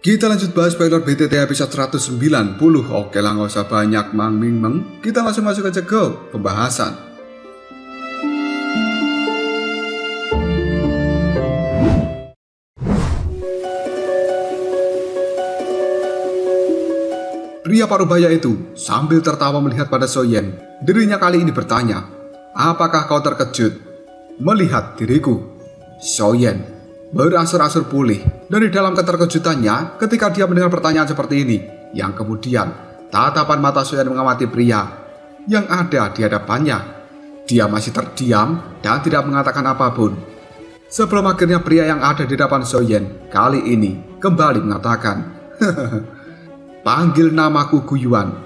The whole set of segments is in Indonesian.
Kita lanjut bahas spoiler BTT episode 190. Oke lah, nggak usah banyak mang-ming-meng. Kita langsung masuk aja ke pembahasan. Pria parubaya itu sambil tertawa melihat pada Soyen. Dirinya kali ini bertanya, "Apakah kau terkejut melihat diriku?" Soyen berangsur-angsur pulih dari dalam keterkejutannya ketika dia mendengar pertanyaan seperti ini, yang kemudian tatapan mata Soyen mengamati pria yang ada di hadapannya. Dia masih terdiam dan tidak mengatakan apapun. Sebelum akhirnya pria yang ada di depan Soyen kali ini kembali mengatakan, "Panggil namaku Guyuan.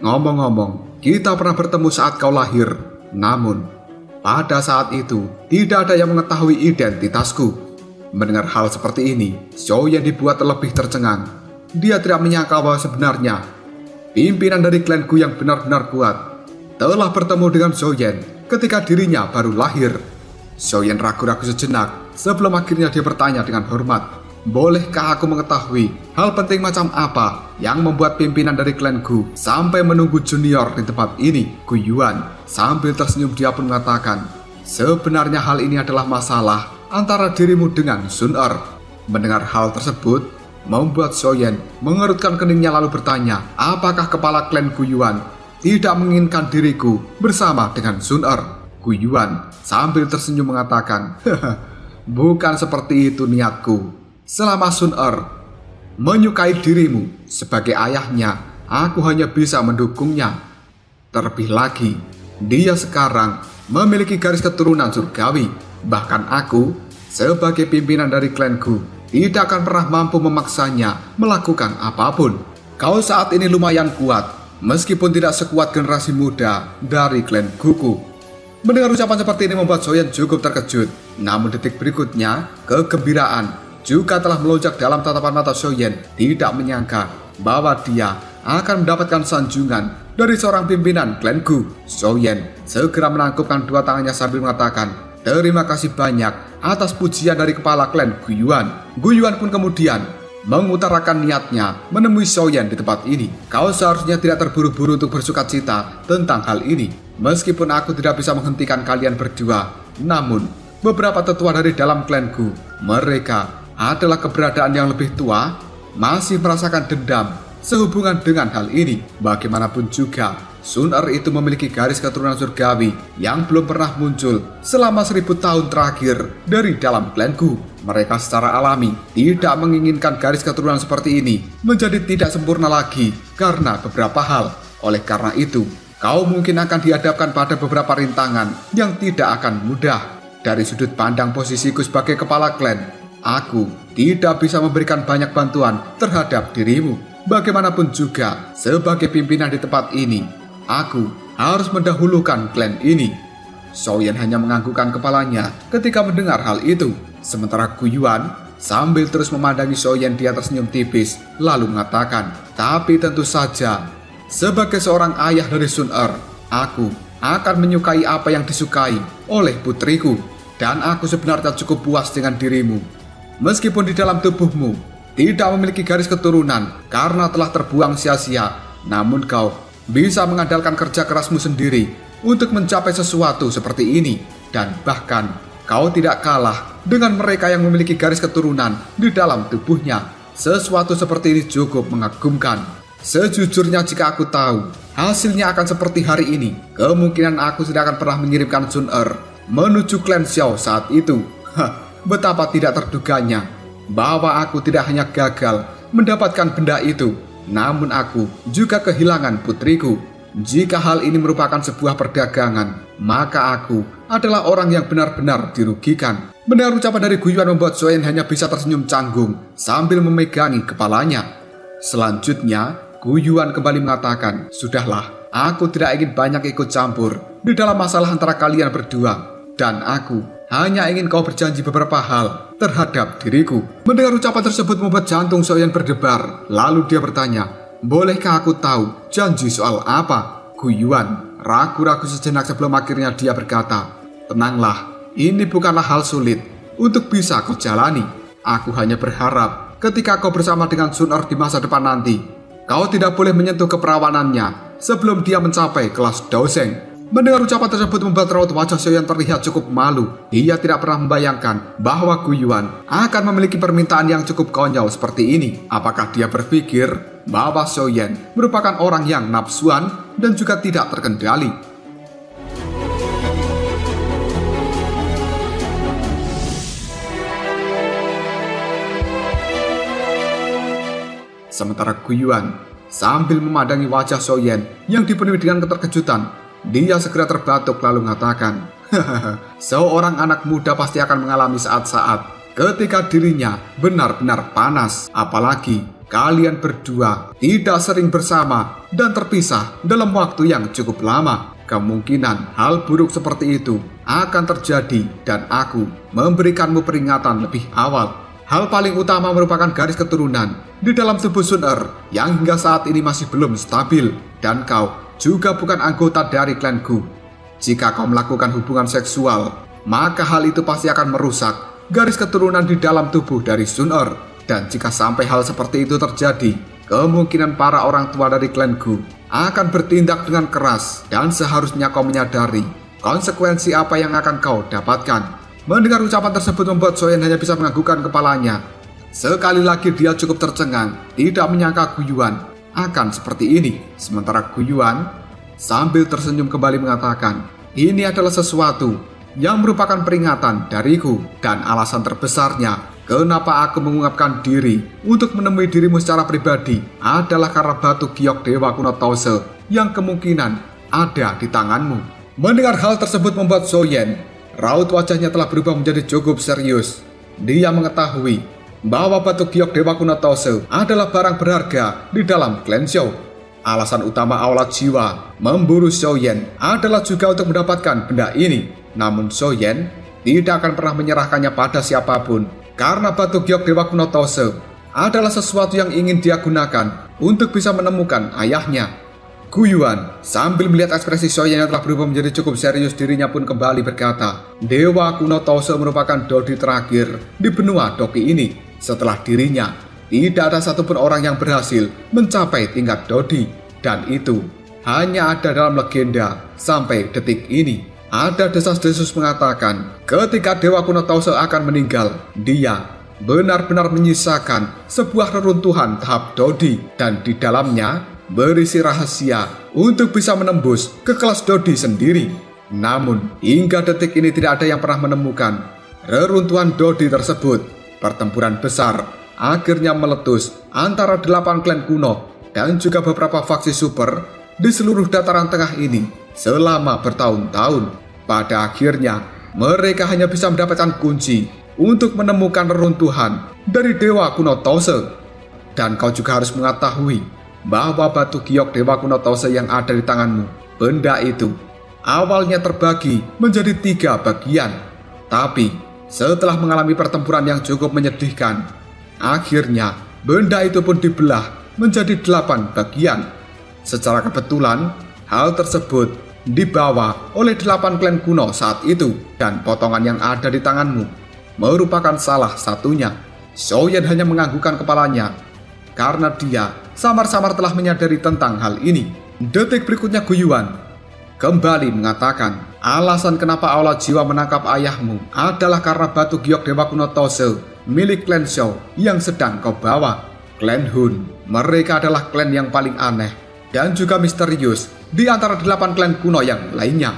Ngomong-ngomong, kita pernah bertemu saat kau lahir. Namun, pada saat itu tidak ada yang mengetahui identitasku." Mendengar hal seperti ini, Soyen dibuat lebih tercengang. Dia tidak menyangka bahwa sebenarnya pimpinan dari klan Gu yang benar-benar kuat telah bertemu dengan Soyen ketika dirinya baru lahir. Soyen ragu-ragu sejenak sebelum akhirnya dia bertanya dengan hormat, "Bolehkah aku mengetahui hal penting macam apa yang membuat pimpinan dari klan Gu sampai menunggu junior di tempat ini?" Guyuan sambil tersenyum dia pun mengatakan, "Sebenarnya hal ini adalah masalah antara dirimu dengan Sun Er." Mendengar hal tersebut membuat Soyen mengerutkan keningnya lalu bertanya, "Apakah kepala klan Guyuan tidak menginginkan diriku bersama dengan Sun Er?" Guyuan sambil tersenyum mengatakan, "Bukan seperti itu niatku. Selama Sun Er menyukai dirimu sebagai ayahnya, aku hanya bisa mendukungnya. Terlebih lagi, dia sekarang memiliki garis keturunan surgawi. Bahkan aku, sebagai pimpinan dari klan Gu, tidak akan pernah mampu memaksanya melakukan apapun. Kau saat ini lumayan kuat, meskipun tidak sekuat generasi muda dari klan Guku." Mendengar ucapan seperti ini membuat Soyen cukup terkejut. Namun detik berikutnya, kegembiraan juga telah melonjak dalam tatapan mata Soyen. Tidak menyangka bahwa dia akan mendapatkan sanjungan dari seorang pimpinan klan Gu. Soyen segera menangkupkan dua tangannya sambil mengatakan, "Terima kasih banyak atas pujian dari kepala klan Guyuan." Guyuan pun kemudian mengutarakan niatnya menemui Soyen di tempat ini. "Kau seharusnya tidak terburu-buru untuk bersukacita tentang hal ini. Meskipun aku tidak bisa menghentikan kalian berdua, namun beberapa tetua dari dalam klan Gu, mereka adalah keberadaan yang lebih tua, masih merasakan dendam sehubungan dengan hal ini. Bagaimanapun juga, Sun Er itu memiliki garis keturunan surgawi yang belum pernah muncul selama 1000 tahun terakhir dari dalam klan Gu. Mereka secara alami tidak menginginkan garis keturunan seperti ini menjadi tidak sempurna lagi karena beberapa hal. Oleh karena itu, kau mungkin akan dihadapkan pada beberapa rintangan yang tidak akan mudah. Dari sudut pandang posisiku sebagai kepala klan, aku tidak bisa memberikan banyak bantuan terhadap dirimu. Bagaimanapun juga, sebagai pimpinan di tempat ini, aku harus mendahulukan klan ini." Soyen hanya menganggukkan kepalanya ketika mendengar hal itu. Sementara Guyuan sambil terus memandangi Soyen, dia tersenyum tipis lalu mengatakan, "Tapi tentu saja, sebagai seorang ayah dari Sun Er, aku akan menyukai apa yang disukai oleh putriku. Dan aku sebenarnya cukup puas dengan dirimu. Meskipun di dalam tubuhmu tidak memiliki garis keturunan karena telah terbuang sia-sia, namun kau bisa mengandalkan kerja kerasmu sendiri untuk mencapai sesuatu seperti ini. Dan bahkan kau tidak kalah dengan mereka yang memiliki garis keturunan di dalam tubuhnya. Sesuatu seperti ini cukup mengagumkan. Sejujurnya jika aku tahu hasilnya akan seperti hari ini, kemungkinan aku tidak akan pernah mengirimkan Sun Er menuju klan Xiao saat itu." Betapa tidak terduganya bahwa aku tidak hanya gagal mendapatkan benda itu, namun aku juga kehilangan putriku. Jika hal ini merupakan sebuah perdagangan, maka aku adalah orang yang benar-benar dirugikan. Mendengar ucapan dari Guyuan membuat Soyen hanya bisa tersenyum canggung sambil memegangi kepalanya. Selanjutnya, Guyuan kembali mengatakan, "Sudahlah, aku tidak ingin banyak ikut campur di dalam masalah antara kalian berdua. Dan aku hanya ingin kau berjanji beberapa hal terhadap diriku." Mendengar ucapan tersebut membuat jantung Soyen berdebar. Lalu dia bertanya, "Bolehkah aku tahu janji soal apa?" Guyuan ragu-ragu sejenak sebelum akhirnya dia berkata, "Tenanglah, ini bukanlah hal sulit untuk bisa kau jalani. Aku hanya berharap ketika kau bersama dengan Sun Er di masa depan nanti, kau tidak boleh menyentuh keperawanannya sebelum dia mencapai kelas Doseng. Mendengar ucapan tersebut membuat raut wajah Xiaoyan terlihat cukup malu. Dia tidak pernah membayangkan bahwa Gu Yuan akan memiliki permintaan yang cukup konyol seperti ini. Apakah dia berpikir bahwa Xiaoyan merupakan orang yang nafsuan dan juga tidak terkendali? Sementara Gu Yuan sambil memandangi wajah Xiaoyan yang dipenuhi dengan keterkejutan, dia segera terbatuk lalu mengatakan, seorang anak muda pasti akan mengalami saat-saat ketika dirinya benar-benar panas. Apalagi kalian berdua tidak sering bersama dan terpisah dalam waktu yang cukup lama. Kemungkinan hal buruk seperti itu akan terjadi dan aku memberikanmu peringatan lebih awal. Hal paling utama merupakan garis keturunan di dalam tubuh Sun Er yang hingga saat ini masih belum stabil, dan kau juga bukan anggota dari klan Gu. Jika kau melakukan hubungan seksual, maka hal itu pasti akan merusak garis keturunan di dalam tubuh dari Sun Er. Dan jika sampai hal seperti itu terjadi, kemungkinan para orang tua dari klan Gu akan bertindak dengan keras, dan seharusnya kau menyadari konsekuensi apa yang akan kau dapatkan. Mendengar ucapan tersebut membuat Xiaoyan hanya bisa menganggukkan kepalanya. Sekali lagi dia cukup tercengang, tidak menyangka Gu Yuan akan seperti ini. Sementara Gu Yuan sambil tersenyum kembali mengatakan, ini adalah sesuatu yang merupakan peringatan dariku, dan alasan terbesarnya kenapa aku mengungkapkan diri untuk menemui dirimu secara pribadi adalah karena batu giok Dewa Kuno Tause yang kemungkinan ada di tanganmu. Mendengar hal tersebut membuat Xiaoyan raut wajahnya telah berubah menjadi cukup serius. Dia mengetahui bahwa batu giok Dewa Kuno Tause adalah barang berharga di dalam klan Xiao. Alasan utama Aula Jiwa memburu Xiaoyan adalah juga untuk mendapatkan benda ini. Namun Xiaoyan tidak akan pernah menyerahkannya pada siapapun, karena batu giok Dewa Kuno Tause adalah sesuatu yang ingin dia gunakan untuk bisa menemukan ayahnya. Gu Yuan sambil melihat ekspresi Xiaoyan yang telah berubah menjadi cukup serius, dirinya pun kembali berkata, Dewa Kuno Tause merupakan dodi terakhir di benua Doki ini. Setelah dirinya, tidak ada satupun orang yang berhasil mencapai tingkat dodi, dan itu hanya ada dalam legenda sampai detik ini. Ada desas-desus mengatakan ketika Dewa Kuno Tause akan meninggal, dia benar-benar menyisakan sebuah reruntuhan tahap dodi, dan di dalamnya berisi rahasia untuk bisa menembus ke kelas dodi sendiri. Namun hingga detik ini tidak ada yang pernah menemukan reruntuhan dodi tersebut. Pertempuran besar akhirnya meletus antara 8 klan kuno dan juga beberapa faksi super di seluruh dataran tengah ini selama bertahun-tahun. Pada akhirnya mereka hanya bisa mendapatkan kunci untuk menemukan reruntuhan dari Dewa Kuno Tause. Dan kau juga harus mengetahui bahwa batu giok Dewa Kuno Tause yang ada di tanganmu, benda itu awalnya terbagi menjadi 3 bagian. Tapi setelah mengalami pertempuran yang cukup menyedihkan, akhirnya benda itu pun dibelah menjadi 8 bagian. Secara kebetulan, hal tersebut dibawa oleh 8 klan kuno saat itu, dan potongan yang ada di tanganmu merupakan salah satunya. Xiaoyan hanya menganggukkan kepalanya karena dia samar-samar telah menyadari tentang hal ini. Detik berikutnya Gu Yuan kembali mengatakan, alasan kenapa Aula Jiwa menangkap ayahmu adalah karena batu giok Dewa Kuno Tause milik klan Xiao yang sedang kau bawa. Klan Hun, mereka adalah klan yang paling aneh dan juga misterius di antara 8 klan kuno yang lainnya.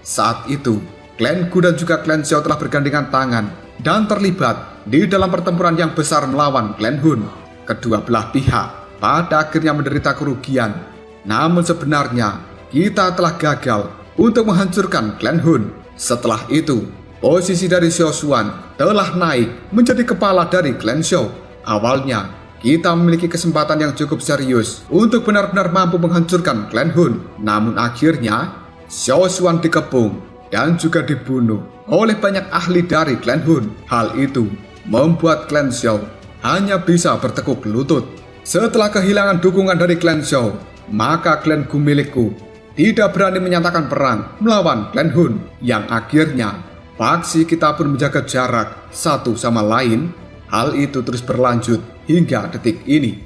Saat itu, klan Gu dan juga klan Xiao telah bergandengan tangan dan terlibat di dalam pertempuran yang besar melawan klan Hun. Kedua belah pihak pada akhirnya menderita kerugian. Namun sebenarnya kita telah gagal untuk menghancurkan klan Hun. Setelah itu, posisi dari Xiao Xuan telah naik menjadi kepala dari klan Xiao. Awalnya, kita memiliki kesempatan yang cukup serius untuk benar-benar mampu menghancurkan klan Hun. Namun akhirnya, Xiao Xuan dikepung dan juga dibunuh oleh banyak ahli dari klan Hun. Hal itu membuat klan Xiao hanya bisa bertekuk lutut. Setelah kehilangan dukungan dari klan Xiao, maka klan Gu milikku tidak berani menyatakan perang melawan klan Hun, yang akhirnya faksi kita pun menjaga jarak satu sama lain. Hal itu terus berlanjut hingga detik ini.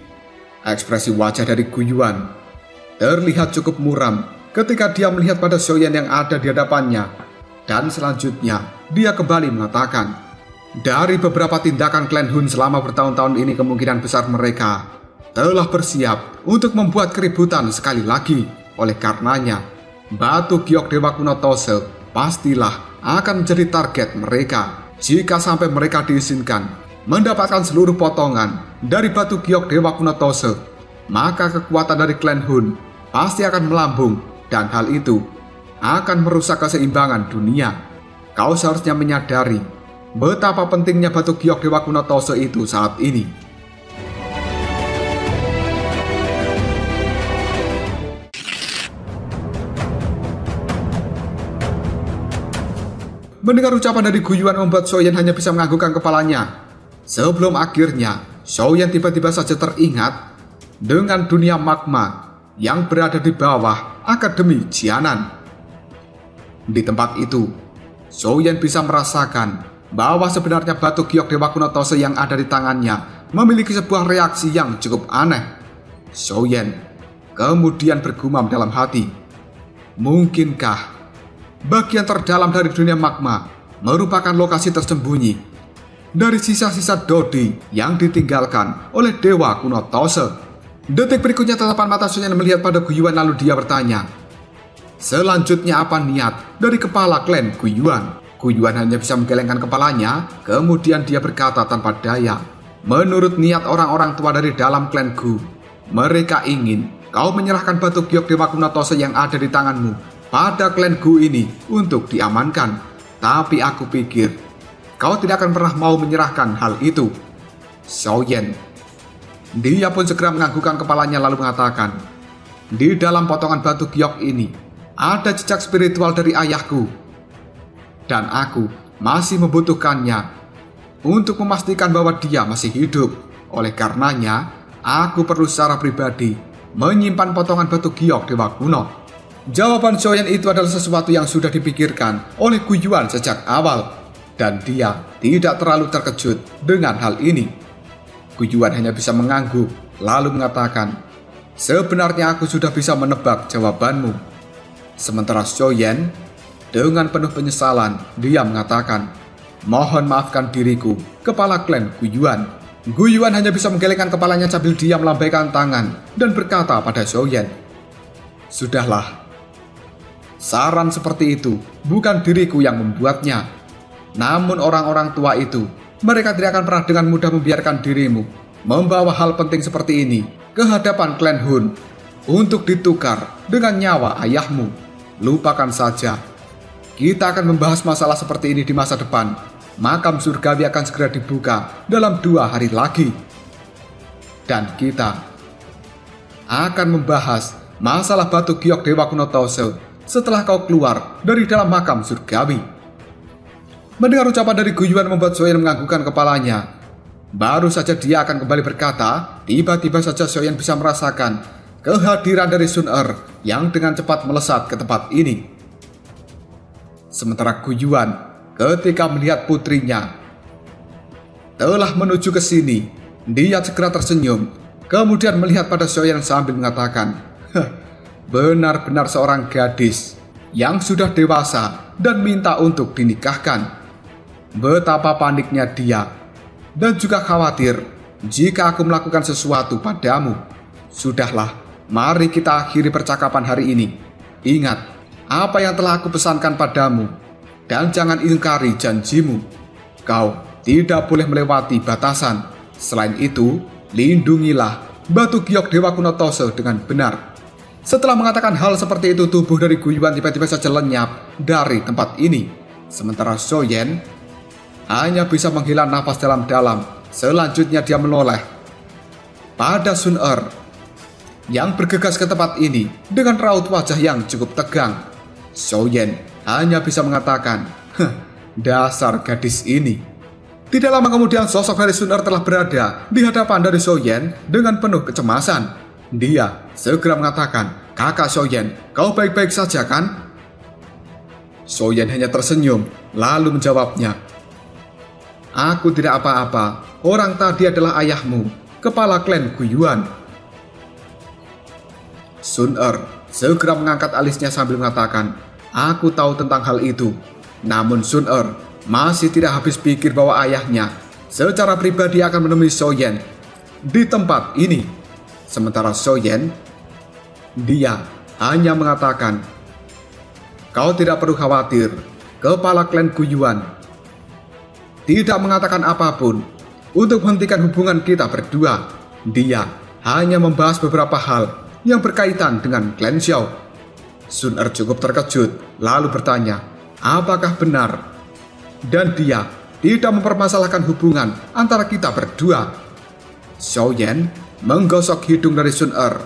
Ekspresi wajah dari Gu Yuan terlihat cukup muram ketika dia melihat pada Xiaoyan yang ada di hadapannya. Dan selanjutnya dia kembali mengatakan, dari beberapa tindakan klan Hun selama bertahun-tahun ini, kemungkinan besar mereka telah bersiap untuk membuat keributan sekali lagi. Oleh karenanya, batu giok Dewa Kuno Tose pastilah akan menjadi target mereka. Jika sampai mereka diizinkan mendapatkan seluruh potongan dari batu giok Dewa Kuno Tose, maka kekuatan dari klan Hun pasti akan melambung, dan hal itu akan merusak keseimbangan dunia. Kau seharusnya menyadari betapa pentingnya batu giok Dewa Kuno Tose itu saat ini. Mendengar ucapan dari Gu Yuan membuat Xiaoyan hanya bisa menganggukkan kepalanya. Sebelum akhirnya Xiaoyan tiba-tiba saja teringat dengan dunia magma yang berada di bawah Akademi Jianan. Di tempat itu, Xiaoyan bisa merasakan bahwa sebenarnya batu giok Dewa Kuno Tose yang ada di tangannya memiliki sebuah reaksi yang cukup aneh. Xiaoyan kemudian bergumam dalam hati, mungkinkah bagian terdalam dari dunia magma merupakan lokasi tersembunyi dari sisa-sisa Dodi yang ditinggalkan oleh Dewa Kuno Tose? Detik berikutnya tatapan mata Xiaoyan melihat pada Gu Yuan, lalu dia bertanya, selanjutnya apa niat dari kepala klan Gu Yuan? Gu Yuan hanya bisa menggelengkan kepalanya, kemudian dia berkata tanpa daya, menurut niat orang-orang tua dari dalam klan Gu, mereka ingin kau menyerahkan batu giok Dewa Kuno Tose yang ada di tanganmu pada klan Gu ini untuk diamankan. Tapi aku pikir kau tidak akan pernah mau menyerahkan hal itu, Xiaoyan. Dia pun segera menganggukkan kepalanya lalu mengatakan, di dalam potongan batu giok ini ada jejak spiritual dari ayahku, dan aku masih membutuhkannya untuk memastikan bahwa dia masih hidup. Oleh karenanya, aku perlu secara pribadi menyimpan potongan batu giok Dewa Kuno. Jawaban Xiaoyan itu adalah sesuatu yang sudah dipikirkan oleh Gu Yuan sejak awal, dan dia tidak terlalu terkejut dengan hal ini. Gu Yuan hanya bisa mengangguk lalu mengatakan, sebenarnya aku sudah bisa menebak jawabanmu. Sementara Xiaoyan dengan penuh penyesalan dia mengatakan, mohon maafkan diriku, kepala klan Gu Yuan. Gu Yuan hanya bisa menggelengkan kepalanya sambil dia melambaikan tangan dan berkata pada Xiaoyan, sudahlah. Saran seperti itu bukan diriku yang membuatnya. Namun orang-orang tua itu, mereka tidak akan pernah dengan mudah membiarkan dirimu membawa hal penting seperti ini ke hadapan klan Hun untuk ditukar dengan nyawa ayahmu. Lupakan saja. Kita akan membahas masalah seperti ini di masa depan. Makam surgawi akan segera dibuka dalam 2 hari lagi. Dan kita akan membahas masalah batu giok Dewa Kuno Tose setelah kau keluar dari dalam makam surgawi. Mendengar ucapan dari Gu Yuan membuat Xiaoyan menganggukkan kepalanya. Baru saja dia akan kembali berkata, tiba-tiba saja Xiaoyan bisa merasakan kehadiran dari Sun Er yang dengan cepat melesat ke tempat ini. Sementara Gu Yuan ketika melihat putrinya telah menuju ke sini, dia segera tersenyum, kemudian melihat pada Xiaoyan sambil mengatakan, benar-benar seorang gadis yang sudah dewasa dan minta untuk dinikahkan. Betapa paniknya dia dan juga khawatir jika aku melakukan sesuatu padamu. Sudahlah, mari kita akhiri percakapan hari ini. Ingat apa yang telah aku pesankan padamu dan jangan ingkari janjimu. Kau tidak boleh melewati batasan. Selain itu, lindungilah batu giok Dewa Kuno Tose dengan benar. Setelah mengatakan hal seperti itu, tubuh dari Gu Yuan tiba-tiba saja lenyap dari tempat ini. Sementara Xiaoyan hanya bisa menghela nafas dalam-dalam. Selanjutnya dia menoleh pada Sun Er yang bergegas ke tempat ini dengan raut wajah yang cukup tegang. Xiaoyan hanya bisa mengatakan, dasar gadis ini. Tidak lama kemudian sosok dari Sun Er telah berada di hadapan dari Xiaoyan dengan penuh kecemasan. Dia segera mengatakan, kakak Xiaoyan, kau baik-baik saja kan? Xiaoyan hanya tersenyum lalu menjawabnya, aku tidak apa-apa, orang tadi adalah ayahmu. kepala klan Guyuan. Sun Er segera mengangkat alisnya sambil mengatakan, "Aku tahu tentang hal itu." Namun Sun Er masih tidak habis pikir bahwa ayahnya secara pribadi akan menemui Soyen di tempat ini. Sementara Soyen, dia hanya mengatakan, "Kau tidak perlu khawatir, kepala klan Guyuan tidak mengatakan apapun untuk menghentikan hubungan kita berdua. Dia hanya membahas beberapa hal yang berkaitan dengan klan Xiao." Sun Er cukup terkejut lalu bertanya, "Apakah benar?" Dan dia tidak mempermasalahkan hubungan antara kita berdua. Xiaoyan menggosok hidung dari Sun Er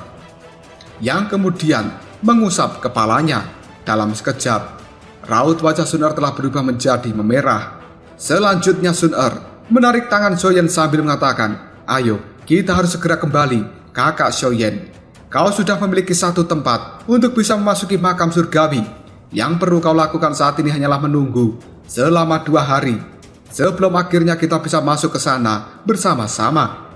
yang kemudian mengusap kepalanya. Dalam sekejap, raut wajah Sun Er telah berubah menjadi memerah. Selanjutnya Sun Er menarik tangan Xiaoyan sambil mengatakan, "Ayo, kita harus segera kembali, kakak Xiaoyan. Kau sudah memiliki satu tempat untuk bisa memasuki makam surgawi. Yang perlu kau lakukan saat ini hanyalah menunggu selama 2 hari. Sebelum akhirnya kita bisa masuk ke sana bersama-sama."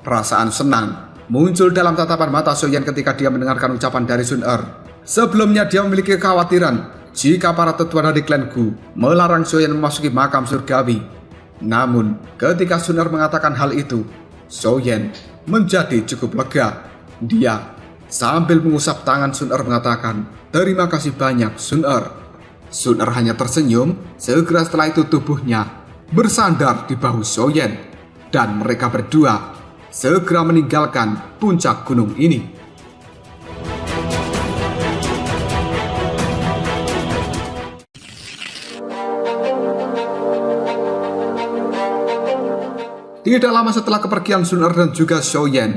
Perasaan senang muncul dalam tatapan mata Xiaoyan ketika dia mendengarkan ucapan dari Sun Er. Sebelumnya dia memiliki kekhawatiran jika para tetua dari klan Gu melarang Xiaoyan memasuki makam surgawi. Namun ketika Sun Er mengatakan hal itu, Xiaoyan menjadi cukup lega. Dia sambil mengusap tangan Sun Er mengatakan, "Terima kasih banyak Sun Er." Sun Er hanya tersenyum. Segera setelah itu tubuhnya bersandar di bahu Xiaoyan dan mereka berdua segera meninggalkan puncak gunung ini. Tidak lama setelah kepergian Sun Er dan juga Xiaoyan,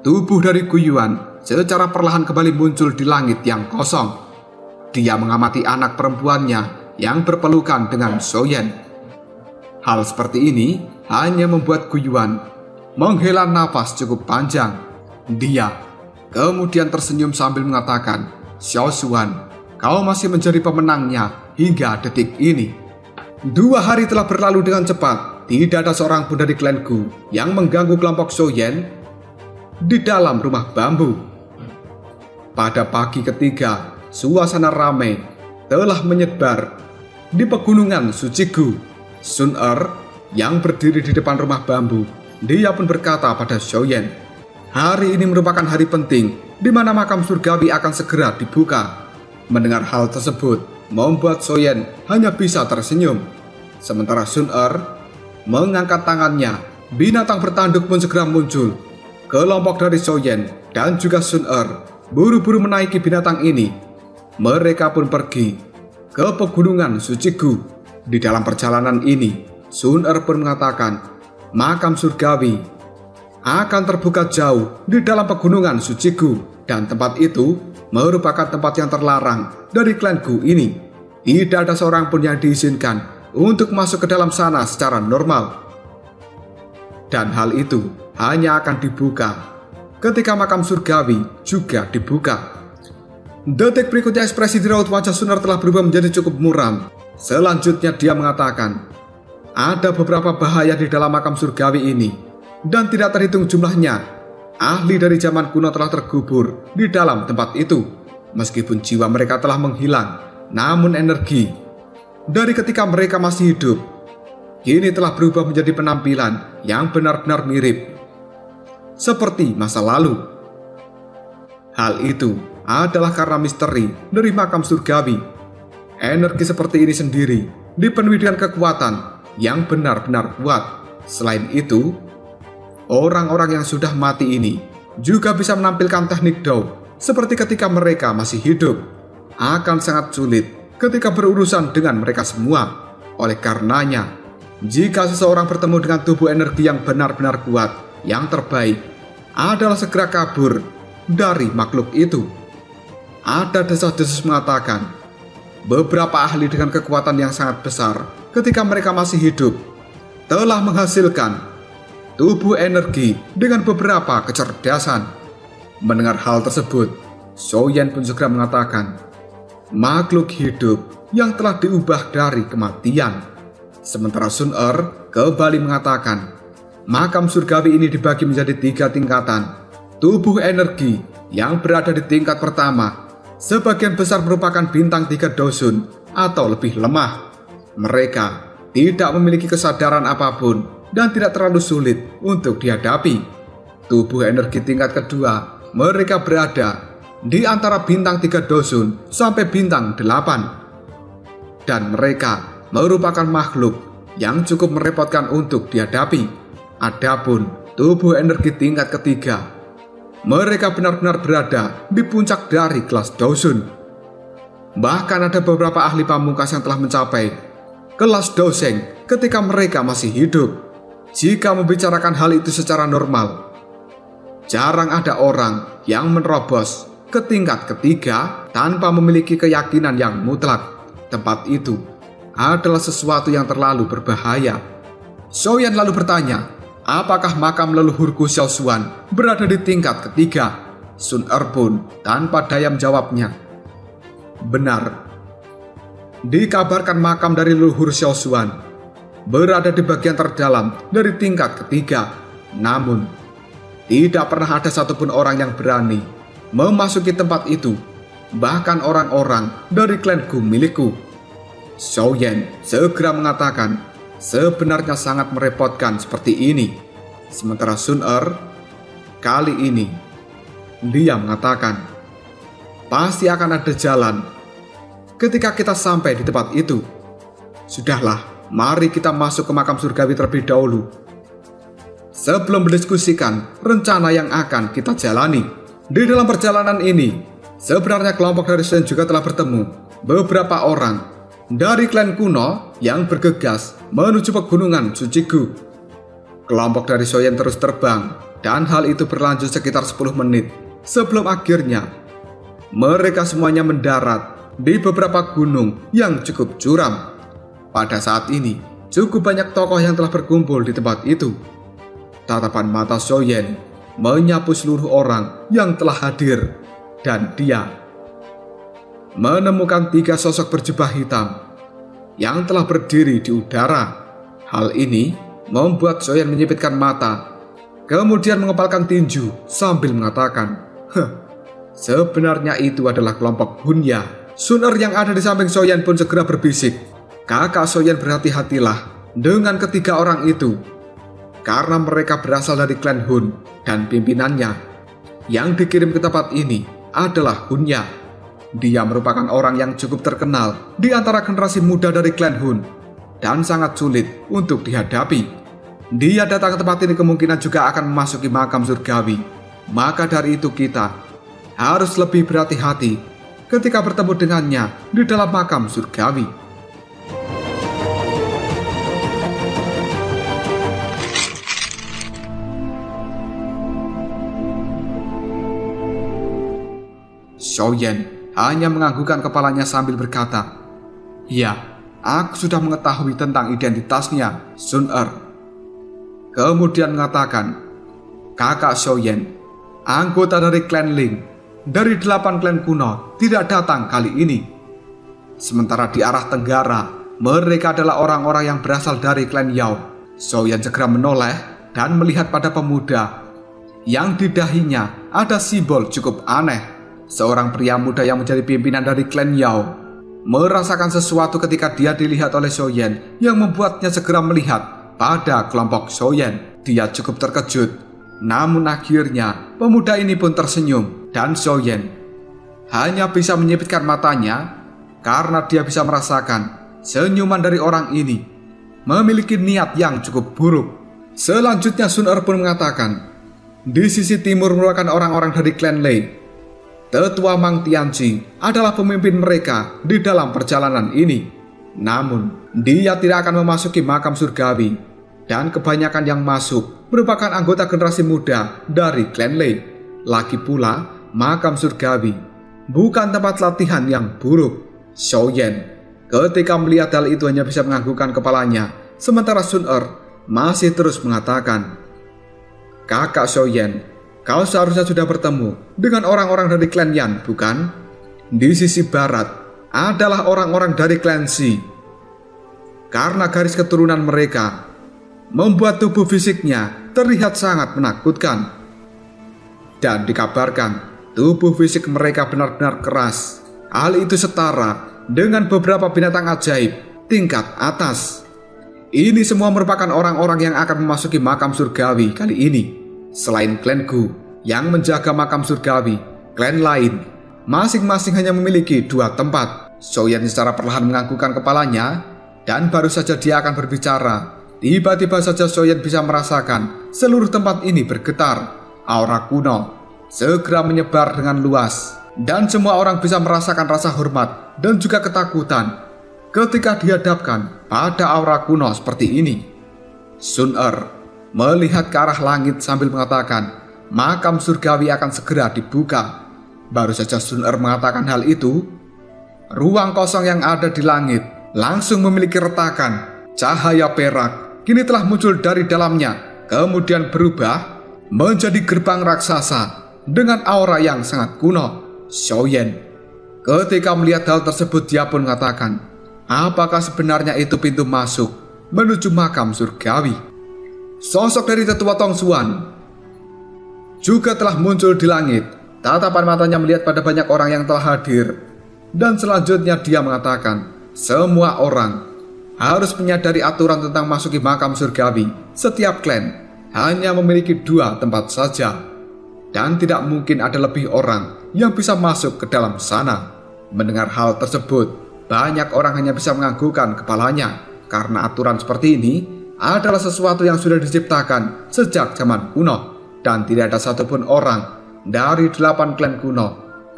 tubuh dari Guyuan secara perlahan kembali muncul di langit yang kosong. Dia mengamati anak perempuannya yang berpelukan dengan Xiaoyan. Hal seperti ini hanya membuat Guyuan menghela nafas cukup panjang. Dia kemudian tersenyum sambil mengatakan, "Xiao Xuan, kau masih menjadi pemenangnya hingga detik ini." 2 hari telah berlalu dengan cepat. Tidak ada seorang pun dari klan Gu yang mengganggu kelompok Xiaoyan di dalam rumah bambu. Pada pagi ketiga, suasana ramai telah menyebar di pegunungan Suci Gu. Sun Er yang berdiri di depan rumah bambu, dia pun berkata pada Xiaoyan, "Hari ini merupakan hari penting di mana makam surgawi akan segera dibuka." Mendengar hal tersebut membuat Xiaoyan hanya bisa tersenyum. Sementara Sun Er mengangkat tangannya, binatang bertanduk pun segera muncul. Kelompok dari Xiaoyan dan juga Sun Er buru-buru menaiki binatang ini. Mereka pun pergi ke pegunungan Suci Gu. Di dalam perjalanan ini, Sun Er pun mengatakan, makam surgawi akan terbuka jauh di dalam pegunungan Suci Gu, dan tempat itu merupakan tempat yang terlarang dari klan Gu ini. Tidak ada seorang pun yang diizinkan untuk masuk ke dalam sana secara normal. Dan hal itu hanya akan dibuka ketika makam surgawi juga dibuka. Detik berikutnya ekspresi di raut wajah Sun Er telah berubah menjadi cukup muram. Selanjutnya dia mengatakan, ada beberapa bahaya di dalam makam surgawi ini, dan tidak terhitung jumlahnya. Ahli dari zaman kuno telah terkubur di dalam tempat itu. Meskipun jiwa mereka telah menghilang, namun energi dari ketika mereka masih hidup kini telah berubah menjadi penampilan yang benar-benar mirip seperti masa lalu. Hal itu adalah karena misteri dari makam surgawi. Energi seperti ini sendiri dipenuhi dengan kekuatan yang benar-benar kuat. Selain itu, orang-orang yang sudah mati ini juga bisa menampilkan teknik Dao seperti ketika mereka masih hidup. Akan sangat sulit ketika berurusan dengan mereka semua. Oleh karenanya, jika seseorang bertemu dengan tubuh energi yang benar-benar kuat, yang terbaik adalah segera kabur dari makhluk itu. Ada desas-desus mengatakan, beberapa ahli dengan kekuatan yang sangat besar ketika mereka masih hidup telah menghasilkan tubuh energi dengan beberapa kecerdasan. Mendengar hal tersebut, Xiaoyan pun segera mengatakan, makhluk hidup yang telah diubah dari kematian. Sementara Sun Er kembali mengatakan, Makam surgawi ini dibagi menjadi 3 tingkatan. Tubuh energi yang berada di tingkat pertama, sebagian besar merupakan bintang 3 dosun atau lebih lemah. Mereka tidak memiliki kesadaran apapun dan tidak terlalu sulit untuk dihadapi. Tubuh energi tingkat kedua, mereka berada di antara bintang 3 dosun sampai bintang 8. Dan mereka merupakan makhluk yang cukup merepotkan untuk dihadapi. Adapun tubuh energi tingkat ketiga, mereka benar-benar berada di puncak dari kelas dosun. Bahkan ada beberapa ahli pamungkas yang telah mencapai kelas doseng ketika mereka masih hidup. Jika membicarakan hal itu secara normal, jarang ada orang yang menerobos ke tingkat ketiga tanpa memiliki keyakinan yang mutlak. Tempat itu adalah sesuatu yang terlalu berbahaya. Xiaoyan lalu bertanya, apakah makam leluhurku Xiao Xuan berada di tingkat ketiga? Sun Er pun tanpa daya menjawabnya. Benar. Dikabarkan makam dari leluhur Xiao Xuan berada di bagian terdalam dari tingkat ketiga. Namun, tidak pernah ada satupun orang yang berani memasuki tempat itu. Bahkan orang-orang dari klan Gu milikku. Xiaoyan segera mengatakan, sebenarnya sangat merepotkan seperti ini. Sementara Sun Er kali ini dia mengatakan, pasti akan ada jalan ketika kita sampai di tempat itu. Sudahlah, mari kita masuk ke makam surgawi terlebih dahulu sebelum mendiskusikan rencana yang akan kita jalani. Di dalam perjalanan ini, sebenarnya kelompok dari Xiaoyan juga telah bertemu beberapa orang dari klan kuno yang bergegas menuju pegunungan Suci Gu. Kelompok dari Xiaoyan terus terbang dan hal itu berlanjut sekitar 10 menit sebelum akhirnya mereka semuanya mendarat di beberapa gunung yang cukup curam. Pada saat ini cukup banyak tokoh yang telah berkumpul di tempat itu. Tatapan mata Xiaoyan menyapu seluruh orang yang telah hadir dan dia menemukan 3 sosok berjubah hitam yang telah berdiri di udara. Hal ini membuat Xiaoyan menyipitkan mata, kemudian mengepalkan tinju sambil mengatakan, sebenarnya itu adalah kelompok Hunya. Sun Er yang ada di samping Xiaoyan pun segera berbisik, kakak Xiaoyan berhati-hatilah dengan ketiga orang itu, karena mereka berasal dari klan Hun dan pimpinannya yang dikirim ke tempat ini adalah Hunya. Dia merupakan orang yang cukup terkenal di antara generasi muda dari klan Hun dan sangat sulit untuk dihadapi. Dia datang ke tempat ini kemungkinan juga akan memasuki makam surgawi. Maka dari itu kita harus lebih berhati-hati ketika bertemu dengannya di dalam makam surgawi. Xiaoyan hanya menganggukkan kepalanya sambil berkata, ya, aku sudah mengetahui tentang identitasnya, Sun Er. Kemudian mengatakan, kakak Xiaoyan, anggota dari klan Ling dari 8 klan kuno tidak datang kali ini. Sementara di arah tenggara, mereka adalah orang-orang yang berasal dari klan Yao. Xiaoyan segera menoleh dan melihat pada pemuda yang di dahinya ada simbol cukup aneh. Seorang pria muda yang menjadi pimpinan dari klan Yao merasakan sesuatu ketika dia dilihat oleh Xiaoyan yang membuatnya segera melihat pada kelompok Xiaoyan. Dia cukup terkejut. Namun akhirnya pemuda ini pun tersenyum dan Xiaoyan hanya bisa menyipitkan matanya karena dia bisa merasakan senyuman dari orang ini memiliki niat yang cukup buruk. Selanjutnya Sun Er pun mengatakan, di sisi timur merupakan orang-orang dari klan Lei. Tetua Mang Tianqi adalah pemimpin mereka di dalam perjalanan ini. Namun, dia tidak akan memasuki makam surgawi. Dan kebanyakan yang masuk merupakan anggota generasi muda dari klan Lei. Lagi pula, makam surgawi bukan tempat latihan yang buruk. Xiaoyan ketika melihat hal itu hanya bisa menganggukkan kepalanya. Sementara Sun Er masih terus mengatakan, kakak Xiaoyan, kau seharusnya sudah bertemu dengan orang-orang dari klan Yan, bukan? Di sisi barat adalah orang-orang dari klan Xi. Karena garis keturunan mereka membuat tubuh fisiknya terlihat sangat menakutkan. Dan dikabarkan tubuh fisik mereka benar-benar keras. Hal itu setara dengan beberapa binatang ajaib tingkat atas. Ini semua merupakan orang-orang yang akan memasuki makam surgawi kali ini. Selain klan Gu yang menjaga makam surgawi, klan lain masing-masing hanya memiliki 2 tempat. Xiaoyan secara perlahan menganggukkan kepalanya, dan baru saja dia akan berbicara, tiba-tiba saja Xiaoyan bisa merasakan seluruh tempat ini bergetar. Aura kuno segera menyebar dengan luas, dan semua orang bisa merasakan rasa hormat dan juga ketakutan ketika dihadapkan pada aura kuno seperti ini. Sun Er melihat ke arah langit sambil mengatakan, makam surgawi akan segera dibuka. Baru saja Sun Er mengatakan hal itu, ruang kosong yang ada di langit langsung memiliki retakan. Cahaya perak kini telah muncul dari dalamnya, kemudian berubah menjadi gerbang raksasa dengan aura yang sangat kuno. Xiaoyan ketika melihat hal tersebut, dia pun mengatakan, apakah sebenarnya itu pintu masuk menuju makam surgawi? Sosok dari tetua Tongsuan juga telah muncul di langit. Tatapan matanya melihat pada banyak orang yang telah hadir, dan selanjutnya dia mengatakan, semua orang harus menyadari aturan tentang masuki makam surgawi. Setiap klan hanya memiliki 2 tempat saja, dan tidak mungkin ada lebih orang yang bisa masuk ke dalam sana. Mendengar hal tersebut, banyak orang hanya bisa menganggukkan kepalanya, karena aturan seperti ini adalah sesuatu yang sudah diciptakan sejak zaman kuno, dan tidak ada satupun orang dari 8 klan kuno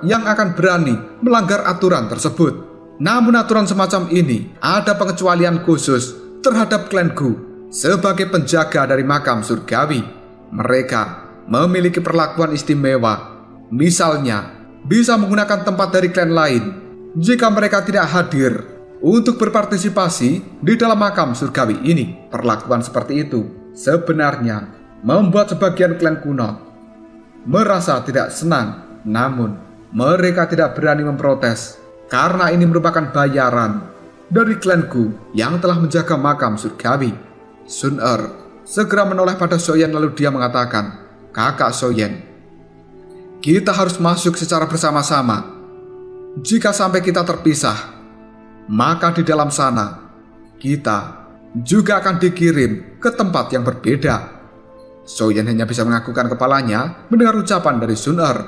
yang akan berani melanggar aturan tersebut. Namun aturan semacam ini ada pengecualian khusus terhadap klan Gu. Sebagai penjaga dari makam surgawi, mereka memiliki perlakuan istimewa. Misalnya, bisa menggunakan tempat dari klan lain jika mereka tidak hadir untuk berpartisipasi di dalam makam surgawi ini. Perlakuan seperti itu sebenarnya membuat sebagian klan kuno merasa tidak senang, namun mereka tidak berani memprotes karena ini merupakan bayaran dari klan Gu yang telah menjaga makam surgawi. Sun Er segera menoleh pada Xiaoyan, lalu dia mengatakan, kakak Xiaoyan, kita harus masuk secara bersama-sama. Jika sampai kita terpisah, maka di dalam sana kita juga akan dikirim ke tempat yang berbeda. Xiaoyan hanya bisa menganggukkan kepalanya mendengar ucapan dari Sun Er.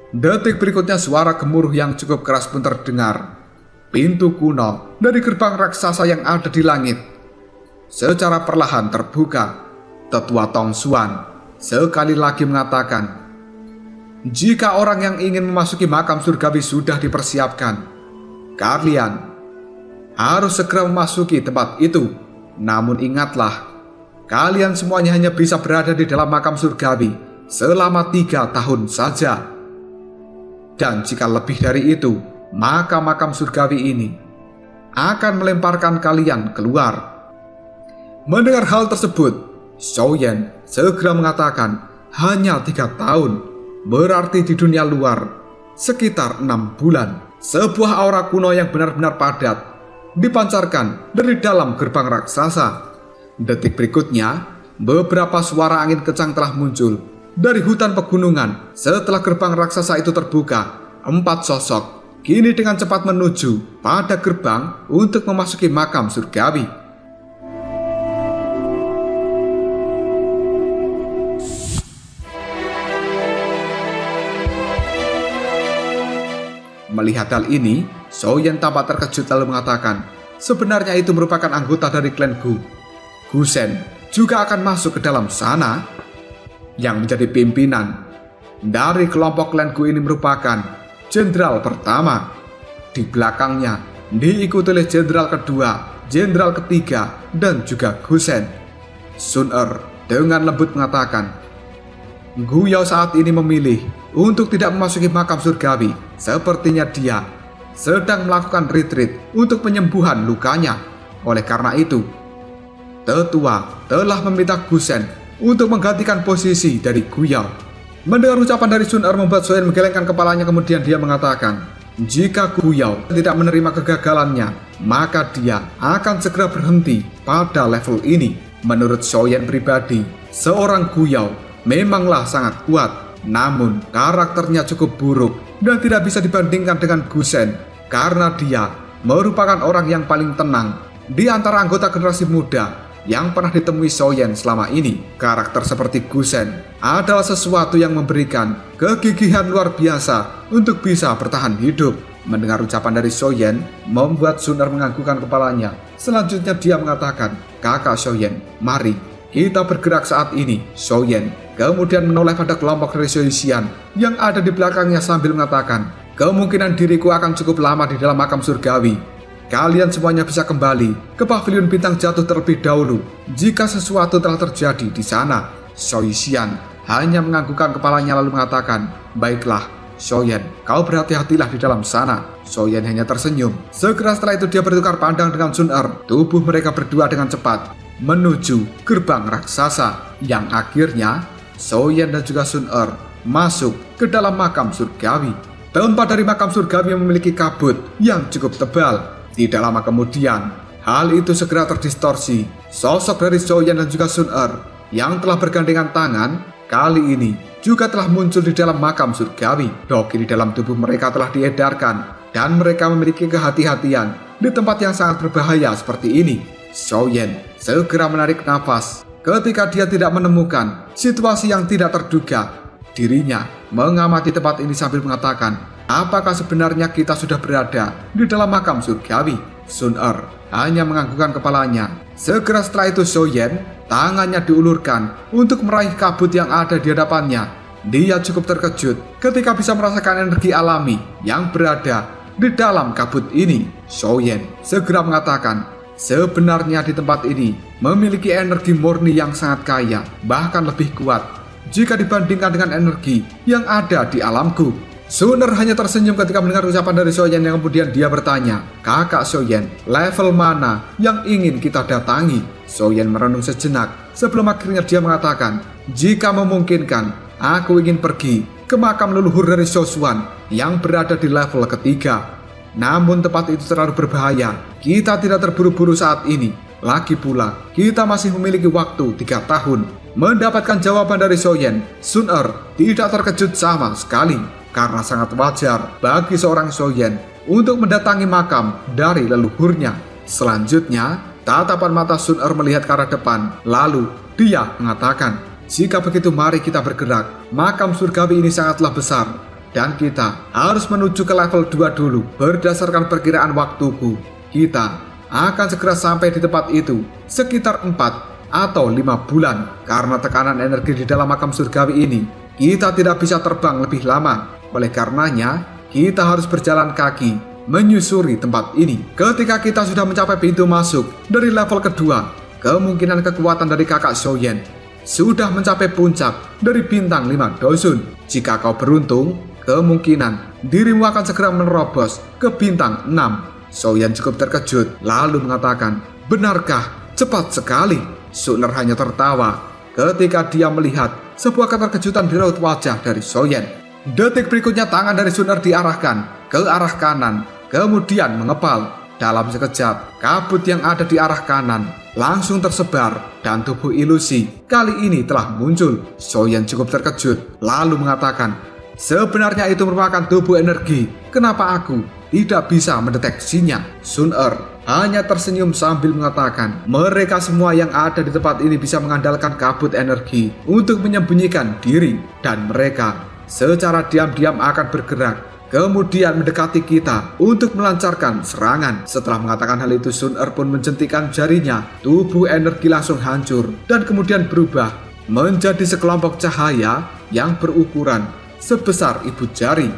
Detik berikutnya suara gemuruh yang cukup keras pun terdengar. Pintu kuno dari gerbang raksasa yang ada di langit secara perlahan terbuka. Tetua Tongsuan sekali lagi mengatakan, jika orang yang ingin memasuki makam surgawi sudah dipersiapkan, kalian harus segera memasuki tempat itu. Namun ingatlah, kalian semuanya hanya bisa berada di dalam makam surgawi selama 3 tahun saja. Dan jika lebih dari itu, maka makam surgawi ini akan melemparkan kalian keluar. Mendengar hal tersebut, Xiaoyan segera mengatakan, hanya 3 tahun, berarti di dunia luar sekitar 6 bulan. Sebuah aura kuno yang benar-benar padat dipancarkan dari dalam gerbang raksasa. Detik berikutnya, beberapa suara angin kencang telah muncul dari hutan pegunungan. Setelah gerbang raksasa itu terbuka, 4 sosok kini dengan cepat menuju pada gerbang untuk memasuki makam surgawi. Melihat hal ini, Xiaoyan tampak terkejut lalu mengatakan, sebenarnya itu merupakan anggota dari klan Gu. Gu Shen juga akan masuk ke dalam sana. Yang menjadi pimpinan dari kelompok klan Gu ini merupakan jenderal pertama. Di belakangnya diikuti oleh jenderal kedua, jenderal ketiga, dan juga Gu Shen. Sun Er dengan lembut mengatakan, Gu Yao saat ini memilih untuk tidak memasuki makam surgawi. Sepertinya dia sedang melakukan retreat untuk penyembuhan lukanya. Oleh karena itu, tetua telah meminta Gu Shen untuk menggantikan posisi dari Gu Yao. Mendengar ucapan dari Sun Er membuat Xiaoyan menggelengkan kepalanya, kemudian dia mengatakan, jika Gu Yao tidak menerima kegagalannya, maka dia akan segera berhenti pada level ini. Menurut Xiaoyan pribadi, seorang Guyao memanglah sangat kuat, namun karakternya cukup buruk dan tidak bisa dibandingkan dengan Gusen karena dia merupakan orang yang paling tenang di antara anggota generasi muda yang pernah ditemui Xiaoyan selama ini. Karakter seperti Gusen adalah sesuatu yang memberikan kegigihan luar biasa untuk bisa bertahan hidup. Mendengar ucapan dari Xiaoyan membuat Sun Er menganggukkan kepalanya. Selanjutnya dia mengatakan, "Kakak Xiaoyan, mari kita bergerak saat ini." Xiaoyan kemudian menoleh pada kelompok dari Xiaoxian yang ada di belakangnya sambil mengatakan, "Kemungkinan diriku akan cukup lama di dalam makam surgawi. Kalian semuanya bisa kembali ke pavilion bintang jatuh terlebih dahulu jika sesuatu telah terjadi di sana." Xiaoxian hanya menganggukkan kepalanya lalu mengatakan, "Baiklah, Xiaoyan, kau berhati-hatilah di dalam sana." Xiaoyan hanya tersenyum. Segera setelah itu dia bertukar pandang dengan Sun Er. Tubuh mereka berdua dengan cepat menuju gerbang raksasa yang akhirnya Xiaoyan dan juga Sun Er masuk ke dalam makam surgawi. Tempat dari makam surgawi yang memiliki kabut yang cukup tebal. Tidak lama kemudian, hal itu segera terdistorsi. Sosok dari Xiaoyan dan juga Sun Er yang telah bergandengan tangan kali ini juga telah muncul di dalam makam surgawi. Doki di dalam tubuh mereka telah diedarkan dan mereka memiliki kehati-hatian di tempat yang sangat berbahaya seperti ini. Xiaoyan segera menarik nafas ketika dia tidak menemukan situasi yang tidak terduga. Dirinya mengamati tempat ini sambil mengatakan, "Apakah sebenarnya kita sudah berada di dalam makam surgawi?" Sun Er hanya menganggukkan kepalanya. Segera setelah itu Xiaoyan tangannya diulurkan untuk meraih kabut yang ada di hadapannya. Dia cukup terkejut ketika bisa merasakan energi alami yang berada di dalam kabut ini. Xiaoyan segera mengatakan, "Sebenarnya di tempat ini memiliki energi murni yang sangat kaya, bahkan lebih kuat jika dibandingkan dengan energi yang ada di alamku." Sun Er hanya tersenyum ketika mendengar ucapan dari Xiaoyan yang kemudian dia bertanya, "Kakak Xiaoyan, level mana yang ingin kita datangi?" Xiaoyan merenung sejenak sebelum akhirnya dia mengatakan, "Jika memungkinkan, aku ingin pergi ke makam leluhur dari Xiaoshuan yang berada di level ketiga. Namun tempat itu terlalu berbahaya, kita tidak terburu-buru saat ini. Lagi pula, kita masih memiliki waktu 3 tahun. Mendapatkan jawaban dari Xiaoyan, Sun Er tidak terkejut sama sekali. Karena sangat wajar bagi seorang Xiaoyan untuk mendatangi makam dari leluhurnya. Selanjutnya, tatapan mata Sun Er melihat ke arah depan. Lalu, dia mengatakan, "Jika begitu mari kita bergerak. Makam surgawi ini sangatlah besar. Dan kita harus menuju ke level 2 dulu. Berdasarkan perkiraan waktuku, kita akan segera sampai di tempat itu sekitar 4 atau 5 bulan. Karena tekanan energi di dalam makam surgawi ini, kita tidak bisa terbang lebih lama. Oleh karenanya, kita harus berjalan kaki menyusuri tempat ini. Ketika kita sudah mencapai pintu masuk dari level kedua, kemungkinan kekuatan dari kakak Xiaoyan sudah mencapai puncak dari bintang 5 dosun. Jika kau beruntung, kemungkinan dirimu akan segera menerobos ke bintang 6. Xiaoyan cukup terkejut lalu mengatakan, "Benarkah? Cepat sekali." Sun Er hanya tertawa ketika dia melihat sebuah keterkejutan di raut wajah dari Xiaoyan. Detik berikutnya tangan dari Sun Er diarahkan ke arah kanan, kemudian mengepal. Dalam sekejap, kabut yang ada di arah kanan langsung tersebar dan tubuh ilusi kali ini telah muncul. Xiaoyan cukup terkejut lalu mengatakan, "Sebenarnya itu merupakan tubuh energi. Kenapa aku tidak bisa mendeteksinya?" Sun Er hanya tersenyum sambil mengatakan, "Mereka semua yang ada di tempat ini bisa mengandalkan kabut energi untuk menyembunyikan diri, dan mereka secara diam-diam akan bergerak kemudian mendekati kita untuk melancarkan serangan." Setelah mengatakan hal itu, Sun Er pun menjentikan jarinya. Tubuh energi langsung hancur dan kemudian berubah menjadi sekelompok cahaya yang berukuran sebesar ibu jari.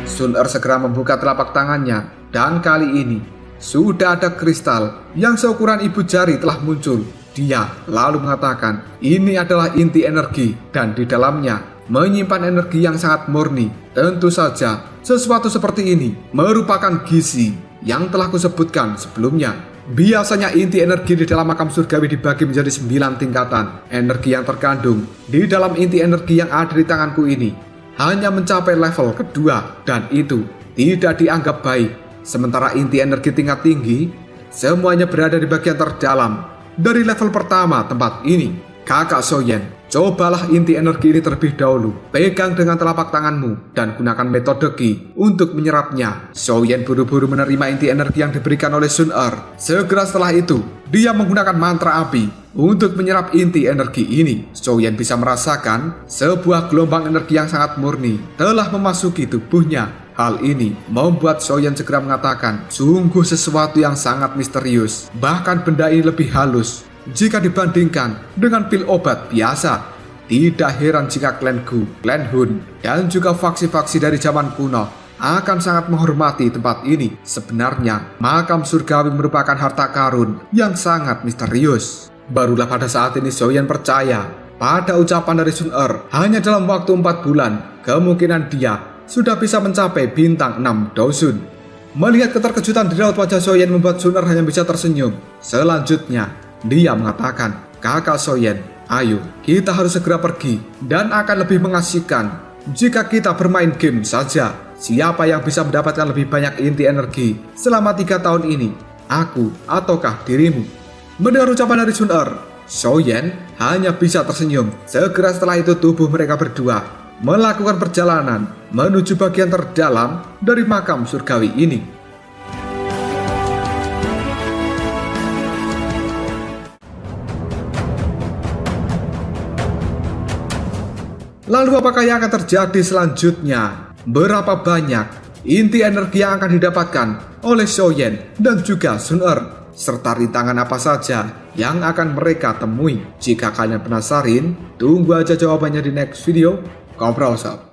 Sun Er segera membuka telapak tangannya dan kali ini sudah ada kristal yang seukuran ibu jari telah muncul. Dia lalu mengatakan, "Ini adalah inti energi dan di dalamnya menyimpan energi yang sangat murni." Tentu saja sesuatu seperti ini merupakan gizi yang telah kusebutkan sebelumnya. Biasanya inti energi di dalam makam surgawi dibagi menjadi 9 tingkatan. Energi yang terkandung di dalam inti energi yang ada di tanganku ini hanya mencapai level kedua dan itu tidak dianggap baik. Sementara inti energi tingkat tinggi semuanya berada di bagian terdalam dari level pertama tempat ini. Kakak Soyen, cobalah inti energi ini terlebih dahulu. Pegang dengan telapak tanganmu dan gunakan metode Qi untuk menyerapnya. Soyen buru-buru menerima inti energi yang diberikan oleh Sun Er. Segera setelah itu, dia menggunakan mantra api untuk menyerap inti energi ini. Soyen bisa merasakan sebuah gelombang energi yang sangat murni telah memasuki tubuhnya. Hal ini membuat Soyen segera mengatakan, sungguh sesuatu yang sangat misterius. Bahkan benda ini lebih halus jika dibandingkan dengan pil obat biasa. Tidak heran jika klan Gu, klan Hun, dan juga faksi-faksi dari zaman kuno akan sangat menghormati tempat ini. Sebenarnya, makam surgawi merupakan harta karun yang sangat misterius. Barulah pada saat ini Soyen percaya pada ucapan dari Sun Er. Hanya dalam waktu 4 bulan, kemungkinan dia sudah bisa mencapai bintang 6 Dosun. Melihat keterkejutan di raut wajah Soyen membuat Sun Er hanya bisa tersenyum. Selanjutnya, dia mengatakan, kakak Soyen, ayo kita harus segera pergi dan akan lebih mengasihkan jika kita bermain game saja. Siapa yang bisa mendapatkan lebih banyak inti energi selama 3 tahun ini? Aku ataukah dirimu? Mendengar ucapan dari Sun Er, Soyen hanya bisa tersenyum. Segera setelah itu tubuh mereka berdua melakukan perjalanan menuju bagian terdalam dari makam surgawi ini. Lalu apakah yang akan terjadi selanjutnya? Berapa banyak inti energi yang akan didapatkan oleh Soyen dan juga Sun Er? Serta rintangan apa saja yang akan mereka temui? Jika kalian penasaran, tunggu aja jawabannya di next video. Ngobrol sob.